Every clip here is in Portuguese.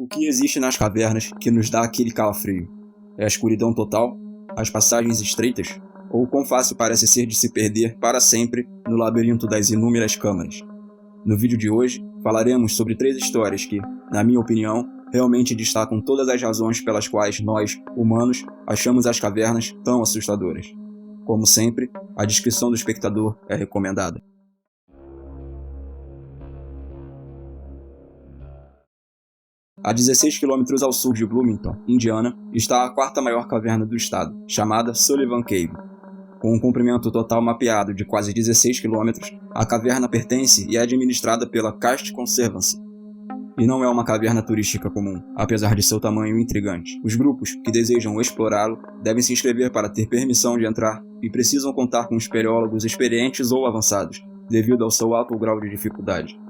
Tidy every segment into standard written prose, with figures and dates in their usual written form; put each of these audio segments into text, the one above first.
O que existe nas cavernas que nos dá aquele calafrio? É a escuridão total? As passagens estreitas? Ou quão fácil parece ser de se perder para sempre no labirinto das inúmeras câmaras? No vídeo de hoje, falaremos sobre 3 histórias que, na minha opinião, realmente destacam todas as razões pelas quais nós, humanos, achamos as cavernas tão assustadoras. Como sempre, a descrição do espectador é recomendada. A 16 km ao sul de Bloomington, Indiana, está a 4ª maior caverna do estado, chamada Sullivan Cave. Com um comprimento total mapeado de quase 16 km, a caverna pertence e é administrada pela Cast Conservancy. E não é uma caverna turística comum, apesar de seu tamanho intrigante. Os grupos que desejam explorá-lo devem se inscrever para ter permissão de entrar e precisam contar com espeleólogos experientes ou avançados, devido ao seu alto grau de dificuldade.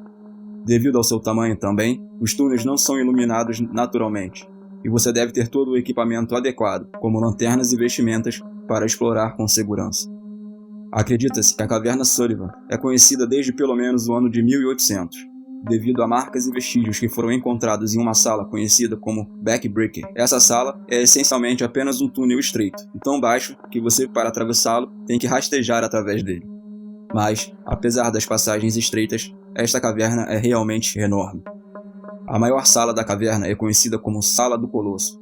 Devido ao seu tamanho também, os túneis não são iluminados naturalmente, e você deve ter todo o equipamento adequado, como lanternas e vestimentas, para explorar com segurança. Acredita-se que a caverna Sullivan é conhecida desde pelo menos o ano de 1800, devido a marcas e vestígios que foram encontrados em uma sala conhecida como Backbreaker. Essa sala é essencialmente apenas um túnel estreito, e tão baixo que você, para atravessá-lo, tem que rastejar através dele. Mas, apesar das passagens estreitas, esta caverna é realmente enorme. A maior sala da caverna é conhecida como Sala do Colosso,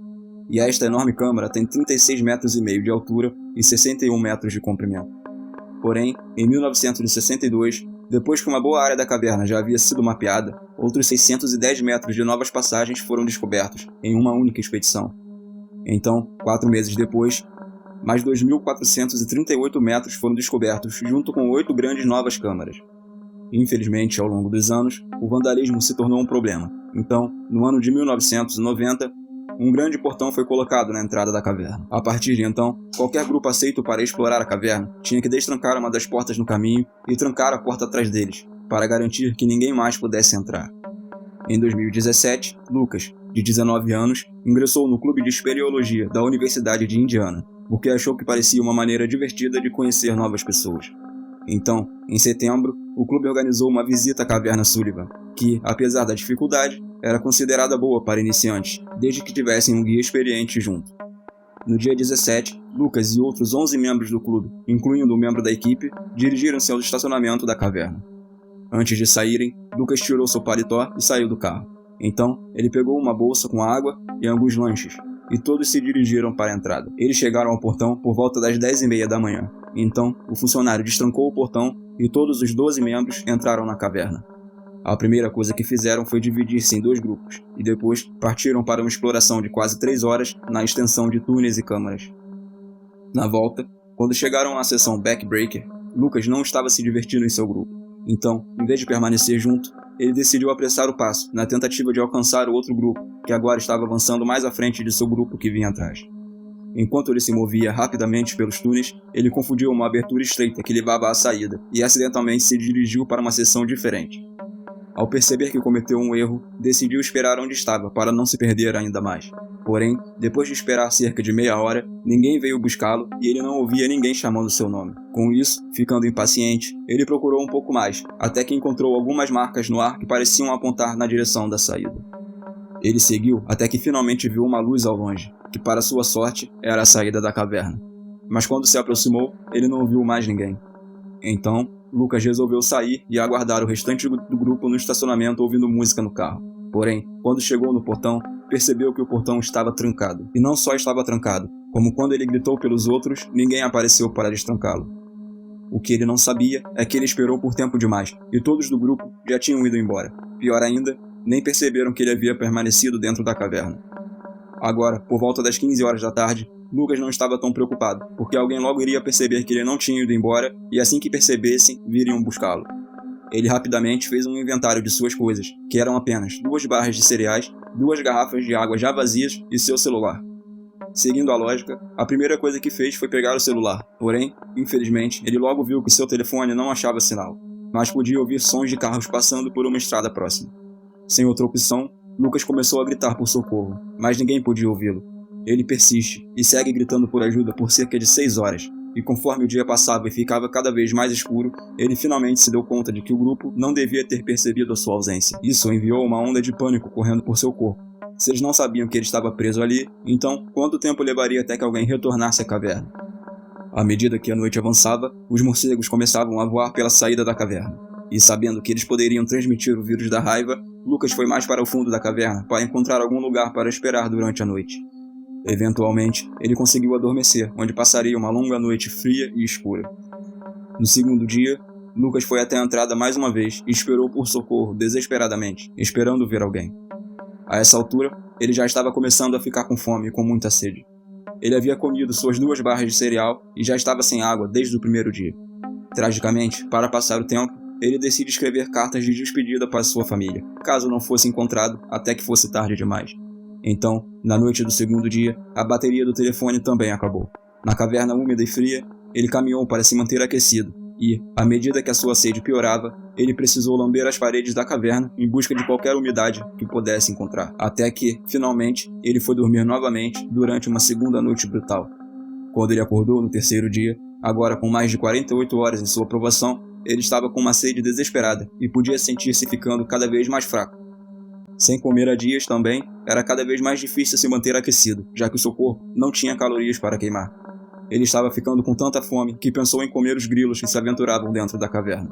e esta enorme câmara tem 36,5 metros de altura e 61 metros de comprimento. Porém, em 1962, depois que uma boa área da caverna já havia sido mapeada, outros 610 metros de novas passagens foram descobertos em uma única expedição. Então, 4 meses depois, mais 2.438 metros foram descobertos, junto com 8 grandes novas câmaras. Infelizmente, ao longo dos anos, o vandalismo se tornou um problema. Então, no ano de 1990, um grande portão foi colocado na entrada da caverna. A partir de então, qualquer grupo aceito para explorar a caverna tinha que destrancar uma das portas no caminho e trancar a porta atrás deles, para garantir que ninguém mais pudesse entrar. Em 2017, Lucas, de 19 anos, ingressou no clube de espeleologia da Universidade de Indiana, porque achou que parecia uma maneira divertida de conhecer novas pessoas. Então, em setembro, o clube organizou uma visita à caverna Sullivan, que, apesar da dificuldade, era considerada boa para iniciantes, desde que tivessem um guia experiente junto. No dia 17, Lucas e outros 11 membros do clube, incluindo um membro da equipe, dirigiram-se ao estacionamento da caverna. Antes de saírem, Lucas tirou seu paletó e saiu do carro. Então, ele pegou uma bolsa com água e alguns lanches, e todos se dirigiram para a entrada. Eles chegaram ao portão por volta das 10h30 da manhã. Então, o funcionário destrancou o portão e todos os 12 membros entraram na caverna. A primeira coisa que fizeram foi dividir-se em 2 grupos, e depois partiram para uma exploração de quase 3 horas na extensão de túneis e câmaras. Na volta, quando chegaram à seção Backbreaker, Lucas não estava se divertindo em seu grupo. Então, em vez de permanecer junto, ele decidiu apressar o passo, na tentativa de alcançar o outro grupo, que agora estava avançando mais à frente de seu grupo que vinha atrás. Enquanto ele se movia rapidamente pelos túneis, ele confundiu uma abertura estreita que levava à saída, e acidentalmente se dirigiu para uma seção diferente. Ao perceber que cometeu um erro, decidiu esperar onde estava para não se perder ainda mais. Porém, depois de esperar cerca de meia hora, ninguém veio buscá-lo e ele não ouvia ninguém chamando seu nome. Com isso, ficando impaciente, ele procurou um pouco mais, até que encontrou algumas marcas no ar que pareciam apontar na direção da saída. Ele seguiu até que finalmente viu uma luz ao longe, que para sua sorte era a saída da caverna. Mas quando se aproximou, ele não viu mais ninguém. Então, Lucas resolveu sair e aguardar o restante do grupo no estacionamento ouvindo música no carro. Porém, quando chegou no portão, percebeu que o portão estava trancado. E não só estava trancado, como quando ele gritou pelos outros, ninguém apareceu para destrancá-lo. O que ele não sabia é que ele esperou por tempo demais, e todos do grupo já tinham ido embora. Pior ainda, nem perceberam que ele havia permanecido dentro da caverna. Agora, por volta das 15 horas da tarde, Lucas não estava tão preocupado, porque alguém logo iria perceber que ele não tinha ido embora, e assim que percebessem, viriam buscá-lo. Ele rapidamente fez um inventário de suas coisas, que eram apenas 2 barras de cereais, 2 garrafas de água já vazias e seu celular. Seguindo a lógica, a primeira coisa que fez foi pegar o celular, porém, infelizmente, ele logo viu que seu telefone não achava sinal, mas podia ouvir sons de carros passando por uma estrada próxima. Sem outra opção, Lucas começou a gritar por socorro, mas ninguém podia ouvi-lo. Ele persiste e segue gritando por ajuda por cerca de 6 horas, e conforme o dia passava e ficava cada vez mais escuro, ele finalmente se deu conta de que o grupo não devia ter percebido a sua ausência. Isso enviou uma onda de pânico correndo por seu corpo, Se eles não sabiam que ele estava preso ali, então quanto tempo levaria até que alguém retornasse à caverna? À medida que a noite avançava, os morcegos começavam a voar pela saída da caverna. E sabendo que eles poderiam transmitir o vírus da raiva, Lucas foi mais para o fundo da caverna para encontrar algum lugar para esperar durante a noite. Eventualmente, ele conseguiu adormecer, onde passaria uma longa noite fria e escura. No segundo dia, Lucas foi até a entrada mais uma vez e esperou por socorro desesperadamente, esperando ver alguém. A essa altura, ele já estava começando a ficar com fome e com muita sede. Ele havia comido suas 2 barras de cereal e já estava sem água desde o primeiro dia. Tragicamente, para passar o tempo, ele decide escrever cartas de despedida para sua família, caso não fosse encontrado até que fosse tarde demais. Então, na noite do segundo dia, a bateria do telefone também acabou. Na caverna úmida e fria, ele caminhou para se manter aquecido e, à medida que a sua sede piorava, ele precisou lamber as paredes da caverna em busca de qualquer umidade que pudesse encontrar, até que, finalmente, ele foi dormir novamente durante uma segunda noite brutal. Quando ele acordou no terceiro dia, agora com mais de 48 horas em sua provação, ele estava com uma sede desesperada e podia sentir-se ficando cada vez mais fraco. Sem comer há dias também, era cada vez mais difícil se manter aquecido, já que o seu corpo não tinha calorias para queimar. Ele estava ficando com tanta fome que pensou em comer os grilos que se aventuravam dentro da caverna.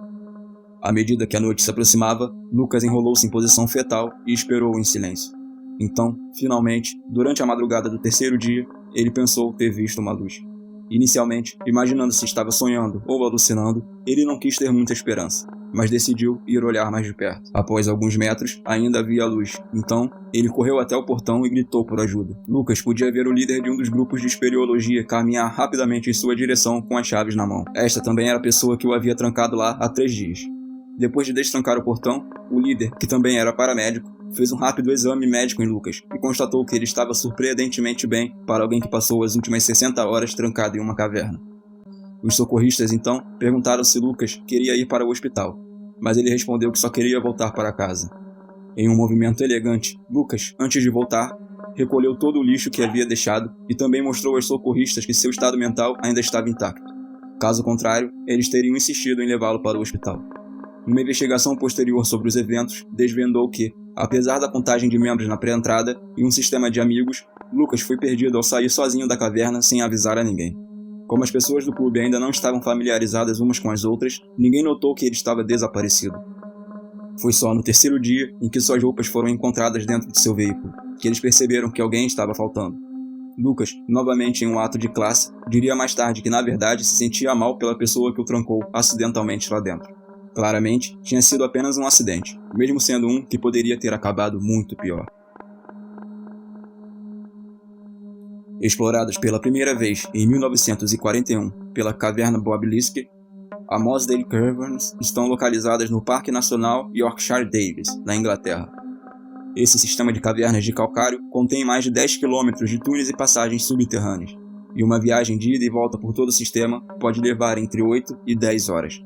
À medida que a noite se aproximava, Lucas enrolou-se em posição fetal e esperou em silêncio. Então, finalmente, durante a madrugada do terceiro dia, ele pensou ter visto uma luz. Inicialmente, imaginando se estava sonhando ou alucinando, ele não quis ter muita esperança, mas decidiu ir olhar mais de perto. Após alguns metros, ainda havia a luz. Então, ele correu até o portão e gritou por ajuda. Lucas podia ver o líder de um dos grupos de espeleologia caminhar rapidamente em sua direção com as chaves na mão. Esta também era a pessoa que o havia trancado lá há 3 dias. Depois de destrancar o portão, o líder, que também era paramédico, fez um rápido exame médico em Lucas e constatou que ele estava surpreendentemente bem para alguém que passou as últimas 60 horas trancado em uma caverna. Os socorristas, então, perguntaram se Lucas queria ir para o hospital, mas ele respondeu que só queria voltar para casa. Em um movimento elegante, Lucas, antes de voltar, recolheu todo o lixo que havia deixado e também mostrou aos socorristas que seu estado mental ainda estava intacto. Caso contrário, eles teriam insistido em levá-lo para o hospital. Uma investigação posterior sobre os eventos desvendou que, apesar da contagem de membros na pré-entrada e um sistema de amigos, Lucas foi perdido ao sair sozinho da caverna sem avisar a ninguém. Como as pessoas do clube ainda não estavam familiarizadas umas com as outras, ninguém notou que ele estava desaparecido. Foi só no terceiro dia, em que suas roupas foram encontradas dentro de seu veículo, que eles perceberam que alguém estava faltando. Lucas, novamente em um ato de classe, diria mais tarde que na verdade se sentia mal pela pessoa que o trancou acidentalmente lá dentro. Claramente, tinha sido apenas um acidente, mesmo sendo um que poderia ter acabado muito pior. Exploradas pela primeira vez em 1941 pela caverna Bob Liske, a Mossdale Caverns estão localizadas no Parque Nacional Yorkshire Dales, na Inglaterra. Esse sistema de cavernas de calcário contém mais de 10 km de túneis e passagens subterrâneas, e uma viagem de ida e volta por todo o sistema pode levar entre 8 e 10 horas.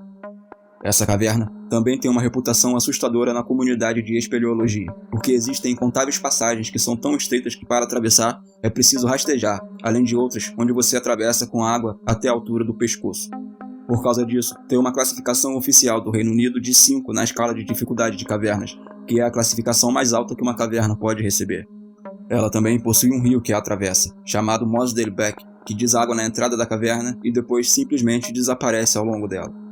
Essa caverna também tem uma reputação assustadora na comunidade de espeleologia, porque existem incontáveis passagens que são tão estreitas que para atravessar é preciso rastejar, além de outras onde você atravessa com água até a altura do pescoço. Por causa disso, tem uma classificação oficial do Reino Unido de 5 na escala de dificuldade de cavernas, que é a classificação mais alta que uma caverna pode receber. Ela também possui um rio que a atravessa, chamado Mossdale Beck, que deságua na entrada da caverna e depois simplesmente desaparece ao longo dela.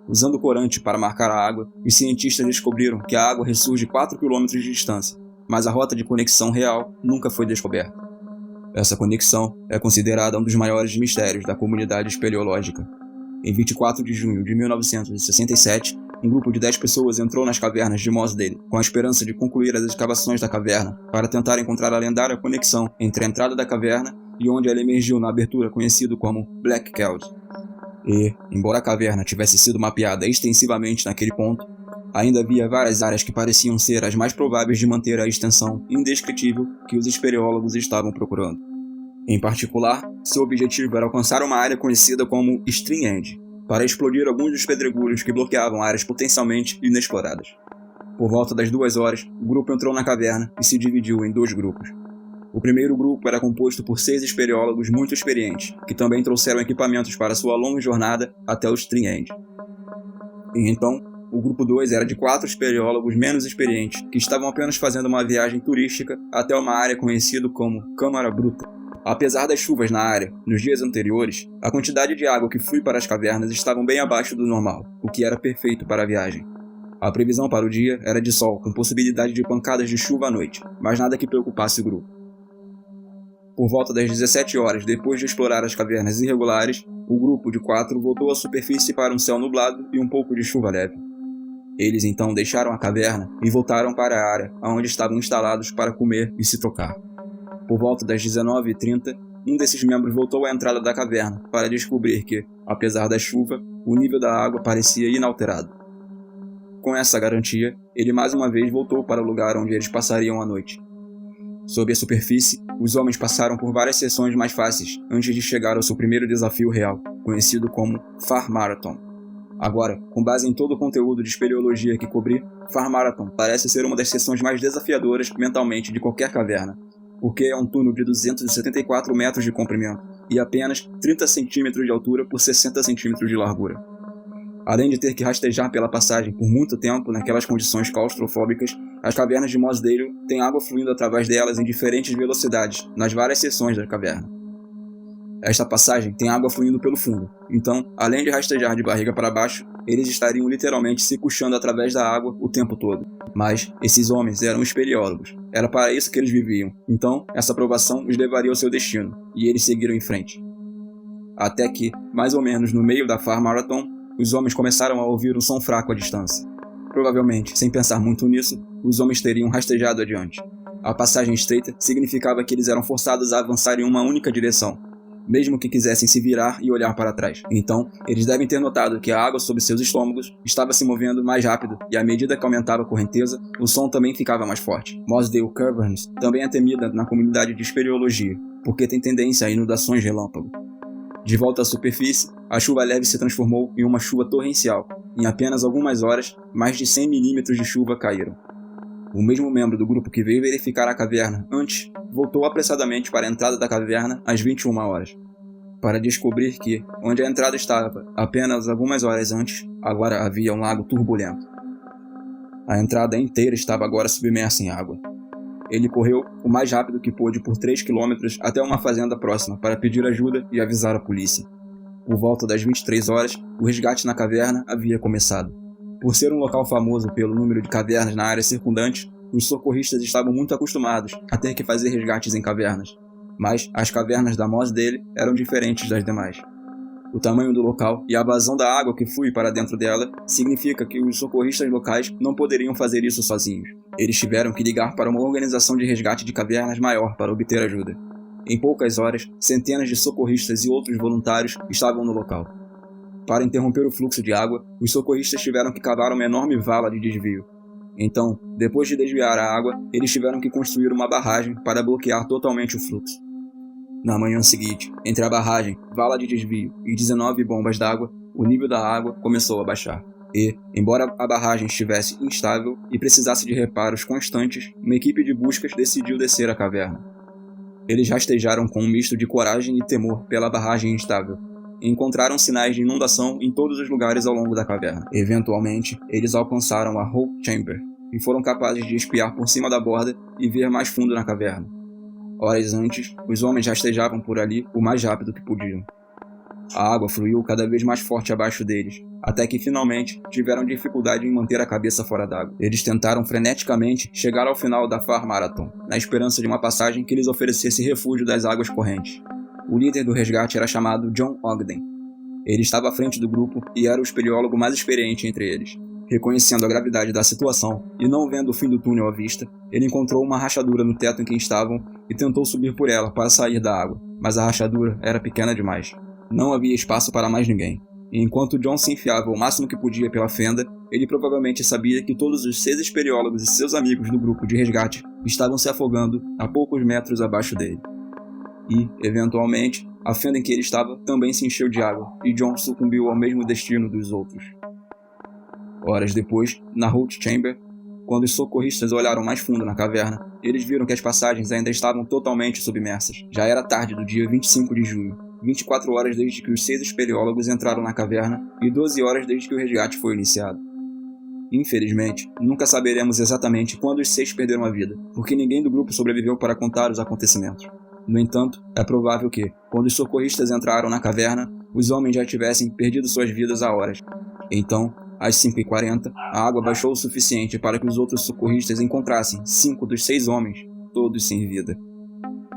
Usando corante para marcar a água, os cientistas descobriram que a água ressurge 4 km de distância, mas a rota de conexão real nunca foi descoberta. Essa conexão é considerada um dos maiores mistérios da comunidade espeleológica. Em 24 de junho de 1967, um grupo de 10 pessoas entrou nas cavernas de Mossdale com a esperança de concluir as escavações da caverna para tentar encontrar a lendária conexão entre a entrada da caverna e onde ela emergiu na abertura conhecido como Black Cave. E, embora a caverna tivesse sido mapeada extensivamente naquele ponto, ainda havia várias áreas que pareciam ser as mais prováveis de manter a extensão indescritível que os espeleólogos estavam procurando. Em particular, seu objetivo era alcançar uma área conhecida como Stream End, para explodir alguns dos pedregulhos que bloqueavam áreas potencialmente inexploradas. Por volta das 2 horas, o grupo entrou na caverna e se dividiu em 2 grupos. O primeiro grupo era composto por 6 espeleólogos muito experientes, que também trouxeram equipamentos para sua longa jornada até o Stream End. E então, O grupo 2 era de 4 espeleólogos menos experientes, que estavam apenas fazendo uma viagem turística até uma área conhecida como Câmara Bruta. Apesar das chuvas na área, nos dias anteriores, a quantidade de água que flui para as cavernas estava bem abaixo do normal, o que era perfeito para a viagem. A previsão para o dia era de sol, com possibilidade de pancadas de chuva à noite, mas nada que preocupasse o grupo. Por volta das 17 horas, depois de explorar as cavernas irregulares, o grupo de 4 voltou à superfície para um céu nublado e um pouco de chuva leve. Eles então deixaram a caverna e voltaram para a área onde estavam instalados para comer e se trocar. Por volta das 19h30, um desses membros voltou à entrada da caverna para descobrir que, apesar da chuva, o nível da água parecia inalterado. Com essa garantia, ele mais uma vez voltou para o lugar onde eles passariam a noite. Sob a superfície, os homens passaram por várias sessões mais fáceis antes de chegar ao seu primeiro desafio real, conhecido como Far Marathon. Agora, com base em todo o conteúdo de espeleologia que cobri, Far Marathon parece ser uma das sessões mais desafiadoras mentalmente de qualquer caverna, porque é um túnel de 274 metros de comprimento e apenas 30 centímetros de altura por 60 centímetros de largura. Além de ter que rastejar pela passagem por muito tempo naquelas condições claustrofóbicas, as cavernas de Mossdale têm água fluindo através delas em diferentes velocidades, nas várias seções da caverna. Esta passagem tem água fluindo pelo fundo, então, além de rastejar de barriga para baixo, eles estariam literalmente se puxando através da água o tempo todo. Mas esses homens eram espeleólogos, era para isso que eles viviam, então essa provação os levaria ao seu destino, e eles seguiram em frente. Até que, mais ou menos no meio da Far Marathon, os homens começaram a ouvir um som fraco à distância. Provavelmente, sem pensar muito nisso, os homens teriam rastejado adiante. A passagem estreita significava que eles eram forçados a avançar em uma única direção, mesmo que quisessem se virar e olhar para trás. Então, eles devem ter notado que a água sob seus estômagos estava se movendo mais rápido, e à medida que aumentava a correnteza, o som também ficava mais forte. Mossdale Caverns também é temida na comunidade de espeleologia, porque tem tendência a inundações relâmpago. De volta à superfície, a chuva leve se transformou em uma chuva torrencial. Em apenas algumas horas, mais de 100 milímetros de chuva caíram. O mesmo membro do grupo que veio verificar a caverna antes, voltou apressadamente para a entrada da caverna às 21 horas, para descobrir que, onde a entrada estava apenas algumas horas antes, agora havia um lago turbulento. A entrada inteira estava agora submersa em água. Ele correu o mais rápido que pôde por 3 quilômetros até uma fazenda próxima para pedir ajuda e avisar a polícia. Por volta das 23 horas, o resgate na caverna havia começado. Por ser um local famoso pelo número de cavernas na área circundante, os socorristas estavam muito acostumados a ter que fazer resgates em cavernas. Mas as cavernas da Mossdale eram diferentes das demais. O tamanho do local e a vazão da água que flui para dentro dela significa que os socorristas locais não poderiam fazer isso sozinhos. Eles tiveram que ligar para uma organização de resgate de cavernas maior para obter ajuda. Em poucas horas, centenas de socorristas e outros voluntários estavam no local. Para interromper o fluxo de água, os socorristas tiveram que cavar uma enorme vala de desvio. Então, depois de desviar a água, eles tiveram que construir uma barragem para bloquear totalmente o fluxo. Na manhã seguinte, entre a barragem, vala de desvio e 19 bombas d'água, o nível da água começou a baixar. E, embora a barragem estivesse instável e precisasse de reparos constantes, uma equipe de buscas decidiu descer a caverna. Eles rastejaram com um misto de coragem e temor pela barragem instável, e encontraram sinais de inundação em todos os lugares ao longo da caverna. Eventualmente, eles alcançaram a Hope Chamber, e foram capazes de espiar por cima da borda e ver mais fundo na caverna. Horas antes, os homens rastejavam por ali o mais rápido que podiam. A água fluiu cada vez mais forte abaixo deles, até que finalmente tiveram dificuldade em manter a cabeça fora d'água. Eles tentaram freneticamente chegar ao final da Far Marathon, na esperança de uma passagem que lhes oferecesse refúgio das águas correntes. O líder do resgate era chamado John Ogden. Ele estava à frente do grupo e era o espeleólogo mais experiente entre eles. Reconhecendo a gravidade da situação e não vendo o fim do túnel à vista, ele encontrou uma rachadura no teto em que estavam e tentou subir por ela para sair da água, mas a rachadura era pequena demais. Não havia espaço para mais ninguém. E enquanto John se enfiava o máximo que podia pela fenda, ele provavelmente sabia que todos os 6 espeleólogos e seus amigos do grupo de resgate estavam se afogando a poucos metros abaixo dele. E, eventualmente, a fenda em que ele estava também se encheu de água, e John sucumbiu ao mesmo destino dos outros. Horas depois, na Holt Chamber, quando os socorristas olharam mais fundo na caverna, eles viram que as passagens ainda estavam totalmente submersas. Já era tarde do dia 25 de junho, 24 horas desde que os 6 espeleólogos entraram na caverna e 12 horas desde que o resgate foi iniciado. Infelizmente, nunca saberemos exatamente quando os 6 perderam a vida, porque ninguém do grupo sobreviveu para contar os acontecimentos. No entanto, é provável que, quando os socorristas entraram na caverna, os homens já tivessem perdido suas vidas há horas. Então, às 5h40, a água baixou o suficiente para que os outros socorristas encontrassem 5 dos 6 homens, todos sem vida.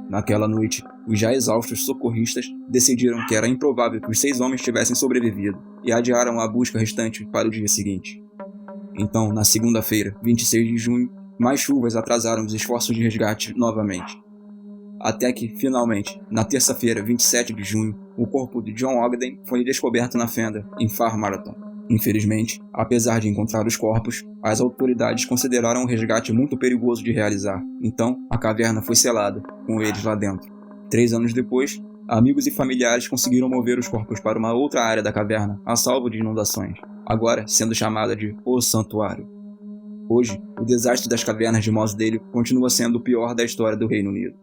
Naquela noite, os já exaustos socorristas decidiram que era improvável que os 6 homens tivessem sobrevivido e adiaram a busca restante para o dia seguinte. Então, na segunda-feira, 26 de junho, mais chuvas atrasaram os esforços de resgate novamente. Até que, finalmente, na terça-feira, 27 de junho, o corpo de John Ogden foi descoberto na fenda, em Far Marathon. Infelizmente, apesar de encontrar os corpos, as autoridades consideraram o resgate muito perigoso de realizar, então a caverna foi selada, com eles lá dentro. 3 anos depois, amigos e familiares conseguiram mover os corpos para uma outra área da caverna, a salvo de inundações, agora sendo chamada de O Santuário. Hoje, o desastre das cavernas de Mossdale continua sendo o pior da história do Reino Unido.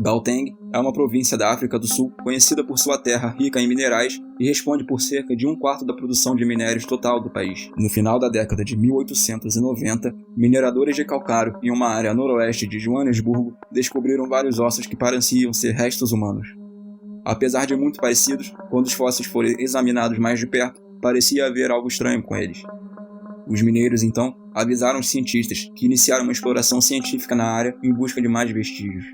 Gauteng é uma província da África do Sul conhecida por sua terra rica em minerais e responde por cerca de 1/4 da produção de minérios total do país. No final da década de 1890, mineradores de calcário em uma área a noroeste de Joanesburgo descobriram vários ossos que pareciam ser restos humanos. Apesar de muito parecidos, quando os fósseis foram examinados mais de perto, parecia haver algo estranho com eles. Os mineiros, então, avisaram os cientistas que iniciaram uma exploração científica na área em busca de mais vestígios.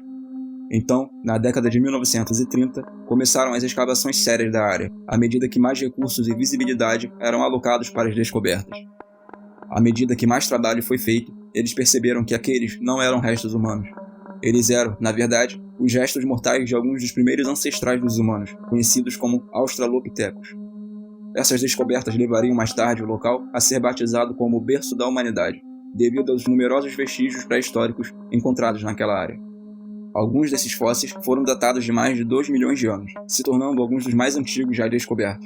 Então, na década de 1930, começaram as escavações sérias da área, à medida que mais recursos e visibilidade eram alocados para as descobertas. À medida que mais trabalho foi feito, eles perceberam que aqueles não eram restos humanos. Eles eram, na verdade, os restos mortais de alguns dos primeiros ancestrais dos humanos, conhecidos como australopitecos. Essas descobertas levariam mais tarde o local a ser batizado como o berço da humanidade, devido aos numerosos vestígios pré-históricos encontrados naquela área. Alguns desses fósseis foram datados de mais de 2 milhões de anos, se tornando alguns dos mais antigos já descobertos.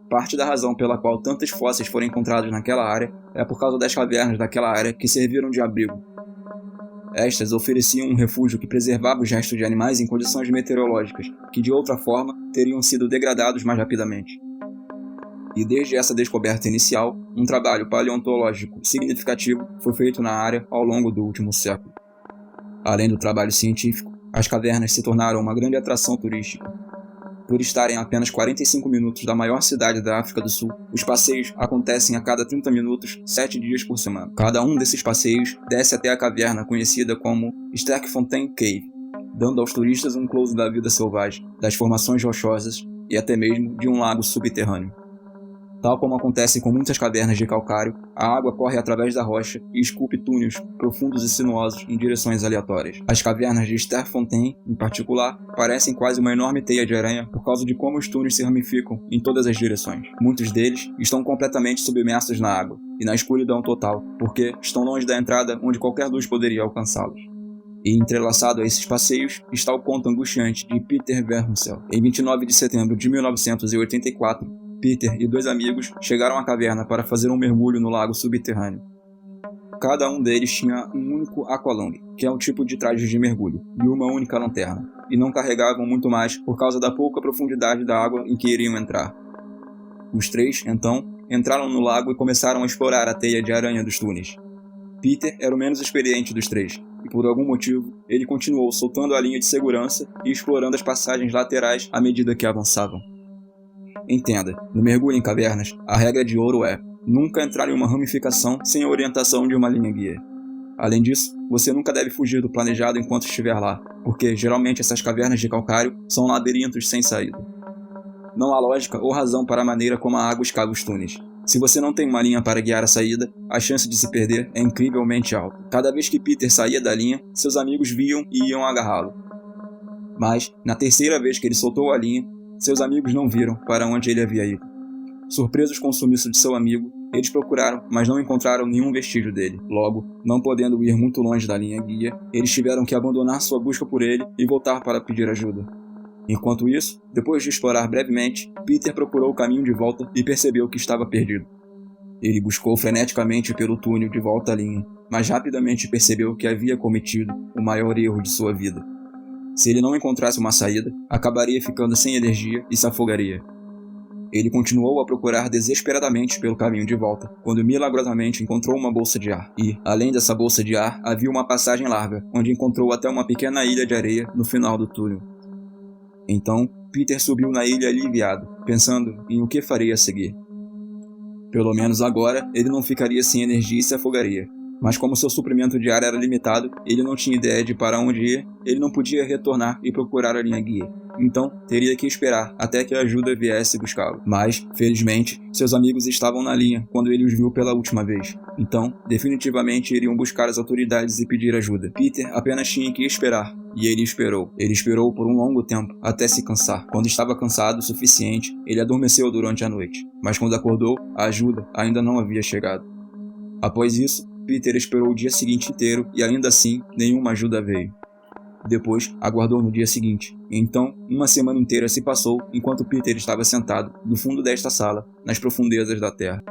Parte da razão pela qual tantos fósseis foram encontrados naquela área é por causa das cavernas daquela área que serviram de abrigo. Estas ofereciam um refúgio que preservava os restos de animais em condições meteorológicas, que de outra forma teriam sido degradados mais rapidamente. E desde essa descoberta inicial, um trabalho paleontológico significativo foi feito na área ao longo do último século. Além do trabalho científico, as cavernas se tornaram uma grande atração turística. Por estarem a apenas 45 minutos da maior cidade da África do Sul, os passeios acontecem a cada 30 minutos, 7 dias por semana. Cada um desses passeios desce até a caverna conhecida como Sterkfontein Cave, dando aos turistas um close da vida selvagem, das formações rochosas e até mesmo de um lago subterrâneo. Tal como acontece com muitas cavernas de calcário, a água corre através da rocha e esculpe túneis profundos e sinuosos em direções aleatórias. As cavernas de Sterkfontein, em particular, parecem quase uma enorme teia de aranha por causa de como os túneis se ramificam em todas as direções. Muitos deles estão completamente submersos na água e na escuridão total, porque estão longe da entrada onde qualquer luz poderia alcançá-los. E entrelaçado a esses passeios está o conto angustiante de Peter Verhunsel. Em 29 de setembro de 1984, Peter e 2 amigos chegaram à caverna para fazer um mergulho no lago subterrâneo. Cada um deles tinha um único aqualung, que é um tipo de traje de mergulho, e uma única lanterna, e não carregavam muito mais por causa da pouca profundidade da água em que iriam entrar. Os 3, então, entraram no lago e começaram a explorar a teia de aranha dos túneis. Peter era o menos experiente dos 3, e por algum motivo, ele continuou soltando a linha de segurança e explorando as passagens laterais à medida que avançavam. Entenda, no mergulho em cavernas, a regra de ouro é nunca entrar em uma ramificação sem a orientação de uma linha guia. Além disso, você nunca deve fugir do planejado enquanto estiver lá, porque geralmente essas cavernas de calcário são labirintos sem saída. Não há lógica ou razão para a maneira como a água escava os túneis. Se você não tem uma linha para guiar a saída, a chance de se perder é incrivelmente alta. Cada vez que Peter saía da linha, seus amigos viam e iam agarrá-lo. Mas, na terceira vez que ele soltou a linha, seus amigos não viram para onde ele havia ido. Surpresos com o sumiço de seu amigo, eles procuraram, mas não encontraram nenhum vestígio dele. Logo, não podendo ir muito longe da linha guia, eles tiveram que abandonar sua busca por ele e voltar para pedir ajuda. Enquanto isso, depois de explorar brevemente, Peter procurou o caminho de volta e percebeu que estava perdido. Ele buscou freneticamente pelo túnel de volta à linha, mas rapidamente percebeu que havia cometido o maior erro de sua vida. Se ele não encontrasse uma saída, acabaria ficando sem energia e se afogaria. Ele continuou a procurar desesperadamente pelo caminho de volta, quando milagrosamente encontrou uma bolsa de ar. E, além dessa bolsa de ar, havia uma passagem larga, onde encontrou até uma pequena ilha de areia no final do túnel. Então, Peter subiu na ilha aliviado, pensando em o que faria a seguir. Pelo menos agora, ele não ficaria sem energia e se afogaria. Mas como seu suprimento de ar era limitado, ele não tinha ideia de para onde ir, ele não podia retornar e procurar a linha guia. Então, teria que esperar até que a ajuda viesse buscá-lo. Mas, felizmente, seus amigos estavam na linha quando ele os viu pela última vez. Então, definitivamente iriam buscar as autoridades e pedir ajuda. Peter apenas tinha que esperar. E ele esperou. Ele esperou por um longo tempo, até se cansar. Quando estava cansado o suficiente, ele adormeceu durante a noite. Mas quando acordou, a ajuda ainda não havia chegado. Após isso, Peter esperou o dia seguinte inteiro e ainda assim, nenhuma ajuda veio. Depois, aguardou no dia seguinte. Então, uma semana inteira se passou enquanto Peter estava sentado no fundo desta sala, nas profundezas da Terra.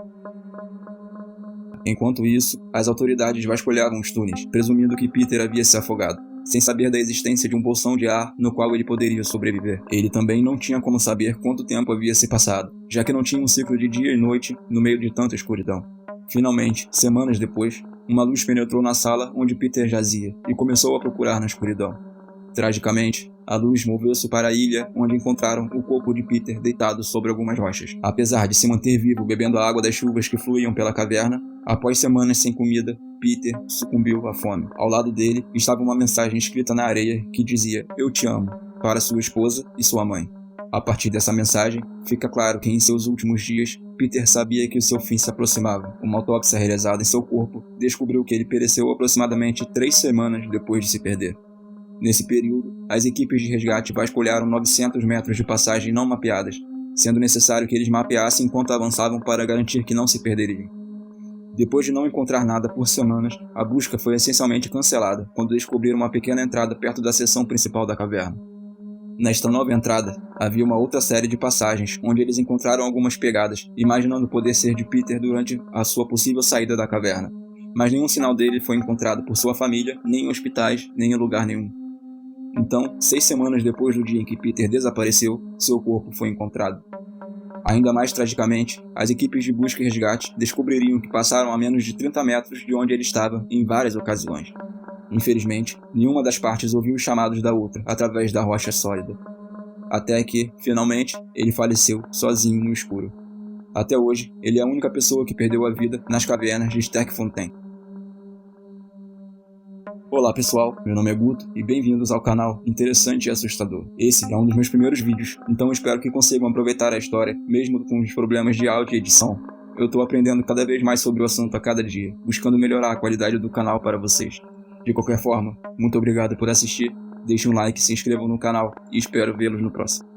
Enquanto isso, as autoridades vasculhavam os túneis, presumindo que Peter havia se afogado, sem saber da existência de um bolsão de ar no qual ele poderia sobreviver. Ele também não tinha como saber quanto tempo havia se passado, já que não tinha um ciclo de dia e noite no meio de tanta escuridão. Finalmente, semanas depois, uma luz penetrou na sala onde Peter jazia e começou a procurar na escuridão. Tragicamente, a luz moveu-se para a ilha onde encontraram o corpo de Peter deitado sobre algumas rochas. Apesar de se manter vivo bebendo a água das chuvas que fluíam pela caverna, após semanas sem comida, Peter sucumbiu à fome. Ao lado dele estava uma mensagem escrita na areia que dizia "Eu te amo", para sua esposa e sua mãe. A partir dessa mensagem, fica claro que em seus últimos dias, Peter sabia que o seu fim se aproximava. Uma autópsia realizada em seu corpo descobriu que ele pereceu aproximadamente 3 semanas depois de se perder. Nesse período, as equipes de resgate vasculharam 900 metros de passagem não mapeadas, sendo necessário que eles mapeassem enquanto avançavam para garantir que não se perderiam. Depois de não encontrar nada por semanas, a busca foi essencialmente cancelada quando descobriram uma pequena entrada perto da seção principal da caverna. Nesta nova entrada, havia uma outra série de passagens, onde eles encontraram algumas pegadas, imaginando poder ser de Peter durante a sua possível saída da caverna. Mas nenhum sinal dele foi encontrado por sua família, nem em hospitais, nem em lugar nenhum. Então, 6 semanas depois do dia em que Peter desapareceu, seu corpo foi encontrado. Ainda mais tragicamente, as equipes de busca e resgate descobririam que passaram a menos de 30 metros de onde ele estava em várias ocasiões. Infelizmente, nenhuma das partes ouviu os chamados da outra através da rocha sólida. Até que, finalmente, ele faleceu sozinho no escuro. Até hoje, ele é a única pessoa que perdeu a vida nas cavernas de Sterkfontein. Olá pessoal, meu nome é Guto e bem-vindos ao canal Interessante e Assustador. Esse é um dos meus primeiros vídeos, então espero que consigam aproveitar a história, mesmo com os problemas de áudio e edição. Eu estou aprendendo cada vez mais sobre o assunto a cada dia, buscando melhorar a qualidade do canal para vocês. De qualquer forma, muito obrigado por assistir, deixem um like, se inscrevam no canal e espero vê-los no próximo.